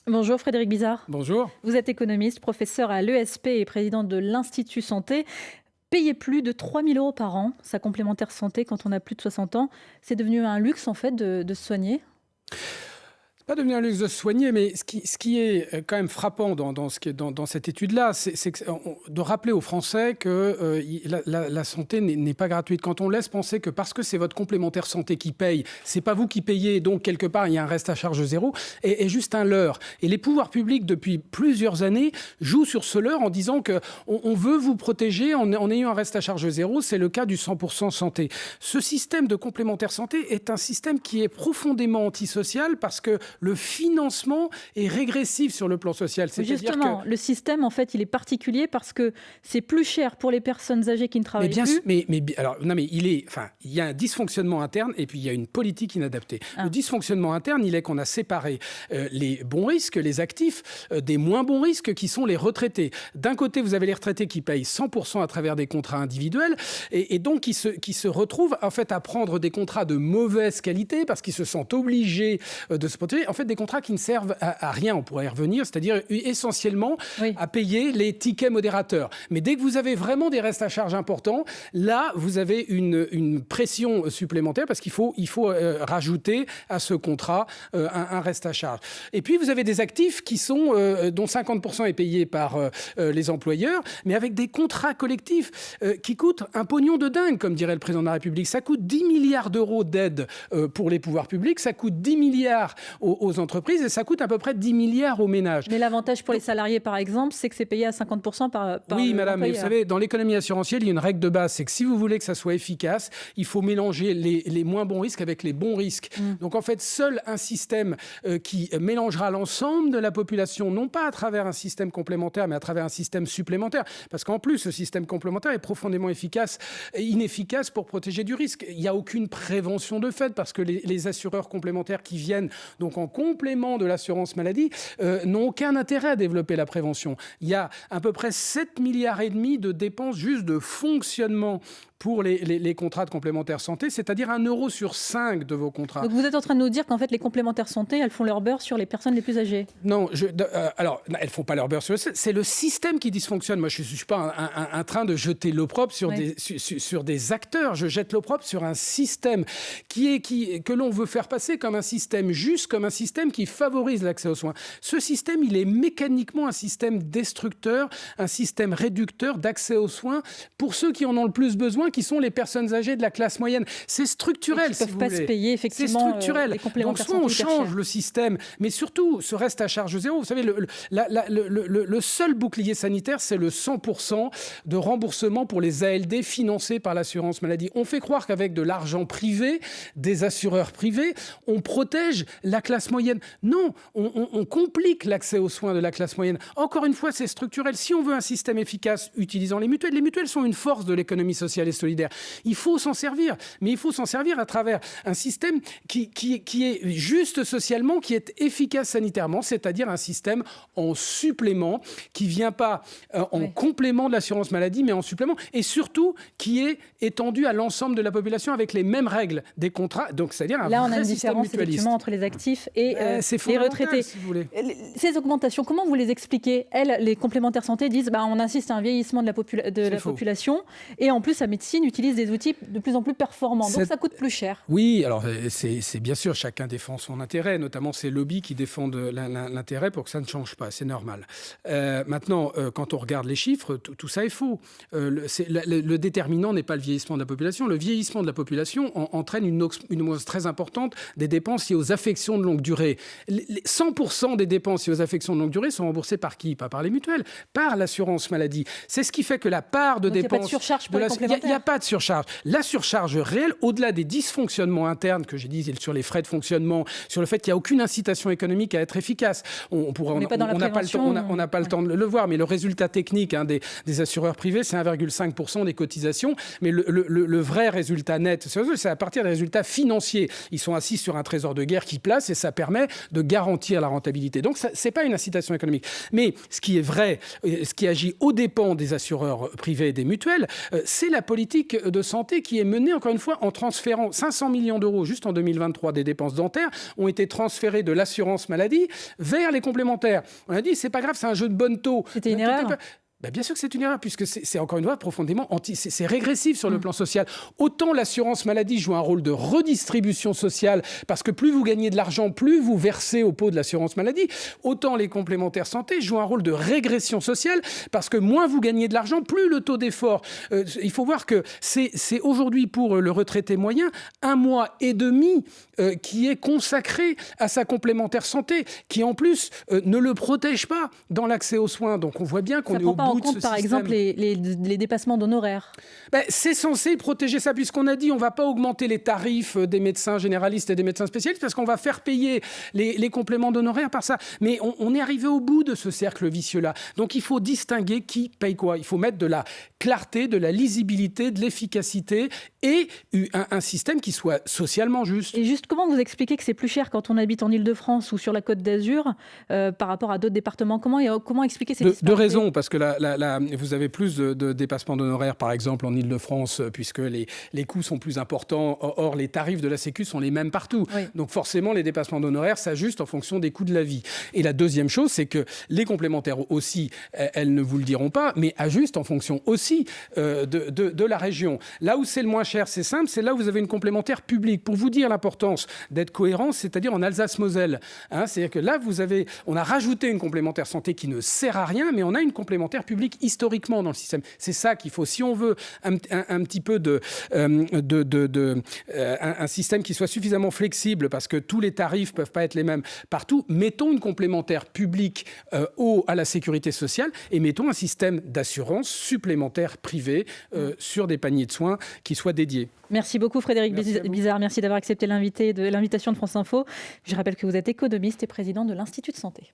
Bonjour Frédéric Bizarre. Bonjour. Vous êtes économiste, professeur à l'ESP et président de l'Institut Santé. Payer plus de 3 000 € par an, sa complémentaire santé quand on a plus de 60 ans, c'est devenu un luxe en fait de se soigner. Pas devenu un luxe de se soigner, mais ce qui est quand même frappant dans cette étude-là, c'est de rappeler aux Français que la santé n'est pas gratuite. Quand on laisse penser que parce que c'est votre complémentaire santé qui paye, c'est pas vous qui payez, donc quelque part il y a un reste à charge zéro, est juste un leurre. Et les pouvoirs publics, depuis plusieurs années, jouent sur ce leurre en disant qu'on veut vous protéger en ayant un reste à charge zéro. C'est le cas du 100% santé. Ce système de complémentaire santé est un système qui est profondément antisocial parce que le financement est régressif sur le plan social. Justement, le système, en fait, il est particulier parce que c'est plus cher pour les personnes âgées qui ne travaillent plus. Il y a un dysfonctionnement interne et puis il y a une politique inadaptée. Le dysfonctionnement interne, il est qu'on a séparé les bons risques, les actifs, des moins bons risques qui sont les retraités. D'un côté, vous avez les retraités qui payent 100% à travers des contrats individuels et donc qui se retrouvent en fait à prendre des contrats de mauvaise qualité parce qu'ils se sentent obligés de se protéger. En fait, des contrats qui ne servent à rien, on pourrait y revenir, c'est-à-dire essentiellement à payer les tickets modérateurs. Mais dès que vous avez vraiment des restes à charge importants, là, vous avez une pression supplémentaire parce qu'il faut rajouter à ce contrat un reste à charge. Et puis, vous avez des actifs qui sont, dont 50% est payé par les employeurs, mais avec des contrats collectifs qui coûtent un pognon de dingue, comme dirait le président de la République. Ça coûte 10 milliards d'euros d'aide pour les pouvoirs publics, ça coûte 10 milliards aux entreprises et ça coûte à peu près 10 milliards aux ménages. Mais l'avantage pour les salariés, par exemple, c'est que c'est payé à 50% par oui, madame, mais vous savez, dans l'économie assurantielle, il y a une règle de base, c'est que si vous voulez que ça soit efficace, il faut mélanger les moins bons risques avec les bons risques. Donc en fait, seul un système qui mélangera l'ensemble de la population, non pas à travers un système complémentaire, mais à travers un système supplémentaire, parce qu'en plus, ce système complémentaire est profondément inefficace pour protéger du risque. Il n'y a aucune prévention de fait, parce que les assureurs complémentaires qui viennent donc en complément de l'assurance maladie n'ont aucun intérêt à développer la prévention. Il y a à peu près 7,5 milliards de dépenses juste de fonctionnement pour les contrats de complémentaire santé, c'est-à-dire 1 € sur 5 de vos contrats. Donc vous êtes en train de nous dire qu'en fait les complémentaires santé, elles font leur beurre sur les personnes les plus âgées? Non, alors elles font pas leur beurre sur c'est le système qui dysfonctionne. Moi, je suis pas en train de jeter l'opprobre sur des acteurs. Je jette l'opprobre sur un système que l'on veut faire passer comme un système juste, comme un système qui favorise l'accès aux soins. Ce système, il est mécaniquement un système destructeur, un système réducteur d'accès aux soins pour ceux qui en ont le plus besoin, qui sont les personnes âgées de la classe moyenne. C'est structurel, si vous voulez. Ils ne peuvent pas se payer, effectivement, c'est structurel. les complémentaires Donc, soit on santé change le système, mais surtout, ce reste à charge zéro. Vous savez, le seul bouclier sanitaire, c'est le 100% de remboursement pour les ALD financés par l'assurance maladie. On fait croire qu'avec de l'argent privé, des assureurs privés, on protège la classe moyenne. Non, on complique l'accès aux soins de la classe moyenne. Encore une fois, c'est structurel. Si on veut un système efficace utilisant les mutuelles sont une force de l'économie sociale et solidaire. Il faut s'en servir, mais il faut s'en servir à travers un système qui est juste socialement, qui est efficace sanitairement, c'est-à-dire un système en supplément, qui ne vient pas en complément de l'assurance maladie, mais en supplément, et surtout qui est étendu à l'ensemble de la population avec les mêmes règles des contrats. Donc, c'est-à-dire un Là, on a vrai une système différence mutualiste. effectivement entre les actifs et les retraités. Si vous voulez. Ces augmentations, comment vous les expliquez? Elles, les complémentaires santé disent on assiste à un vieillissement de la population et en plus, la médecine utilise des outils de plus en plus performants. Donc, ça coûte plus cher. Oui, alors c'est bien sûr, chacun défend son intérêt, notamment ces lobbies qui défendent l'intérêt pour que ça ne change pas. C'est normal. Maintenant, quand on regarde les chiffres, tout ça est faux. Le déterminant n'est pas le vieillissement de la population. Le vieillissement de la population entraîne une hausse très importante des dépenses liées aux affections de longue durée. 100% des dépenses liées aux affections de longue durée sont remboursées par qui? Pas par les mutuelles, par l'assurance maladie. C'est ce qui fait que la part de dépenses... Il n'y a pas de surcharge pour les complémentaires. Il n'y a pas de surcharge. La surcharge réelle, au-delà des dysfonctionnements internes que j'ai dit sur les frais de fonctionnement, sur le fait qu'il n'y a aucune incitation économique à être efficace, on n'a pas le temps de le voir, mais le résultat technique des assureurs privés, c'est 1,5% des cotisations, mais le vrai résultat net, c'est à partir des résultats financiers. Ils sont assis sur un trésor de guerre qui place et ça permet de garantir la rentabilité. Donc, ce n'est pas une incitation économique. Mais ce qui est vrai, ce qui agit aux dépens des assureurs privés et des mutuelles, c'est la politique politique de santé qui est menée, encore une fois, en transférant 500 millions d'euros, juste en 2023, des dépenses dentaires, ont été transférés de l'assurance maladie vers les complémentaires. On a dit, c'est pas grave, c'est un jeu de bonne taux. C'était une erreur. Bien sûr que c'est une erreur, puisque c'est encore une fois profondément c'est régressif sur le plan social. Autant l'assurance maladie joue un rôle de redistribution sociale, parce que plus vous gagnez de l'argent, plus vous versez au pot de l'assurance maladie, autant les complémentaires santé jouent un rôle de régression sociale, parce que moins vous gagnez de l'argent, plus le taux d'effort. Il faut voir que c'est aujourd'hui pour le retraité moyen 1 mois et demi qui est consacré à sa complémentaire santé, qui en plus ne le protège pas dans l'accès aux soins. Donc on voit bien qu'on est au bout en compte, par exemple, les dépassements d'honoraires. C'est censé protéger ça, puisqu'on a dit on ne va pas augmenter les tarifs des médecins généralistes et des médecins spécialistes, parce qu'on va faire payer les compléments d'honoraires par ça. Mais on est arrivé au bout de ce cercle vicieux-là. Donc il faut distinguer qui paye quoi. Il faut mettre de la clarté, de la lisibilité, de l'efficacité et un système qui soit socialement juste. Et juste, comment vous expliquez que c'est plus cher quand on habite en Île-de-France ou sur la Côte d'Azur par rapport à d'autres départements? Comment expliquer ces disparités? Deux raisons, parce que vous avez plus de dépassements d'honoraires, par exemple, en Île-de-France, puisque les coûts sont plus importants. Or, les tarifs de la Sécu sont les mêmes partout. Oui. Donc, forcément, les dépassements d'honoraires s'ajustent en fonction des coûts de la vie. Et la deuxième chose, c'est que les complémentaires aussi, elles ne vous le diront pas, mais ajustent en fonction aussi de la région. Là où c'est le moins cher, c'est simple, c'est là où vous avez une complémentaire publique. Pour vous dire l'importance d'être cohérent, c'est-à-dire en Alsace-Moselle. C'est-à-dire que là, on a rajouté une complémentaire santé qui ne sert à rien, mais on a une complémentaire publique historiquement dans le système. C'est ça qu'il faut. Si on veut un petit peu un système qui soit suffisamment flexible, parce que tous les tarifs peuvent pas être les mêmes partout, mettons une complémentaire publique à la sécurité sociale et mettons un système d'assurance supplémentaire privé sur des paniers de soins qui soient dédiés. Merci beaucoup Frédéric Bizard. Merci d'avoir accepté l'invitation de France Info. Je rappelle que vous êtes économiste et président de l'Institut de santé.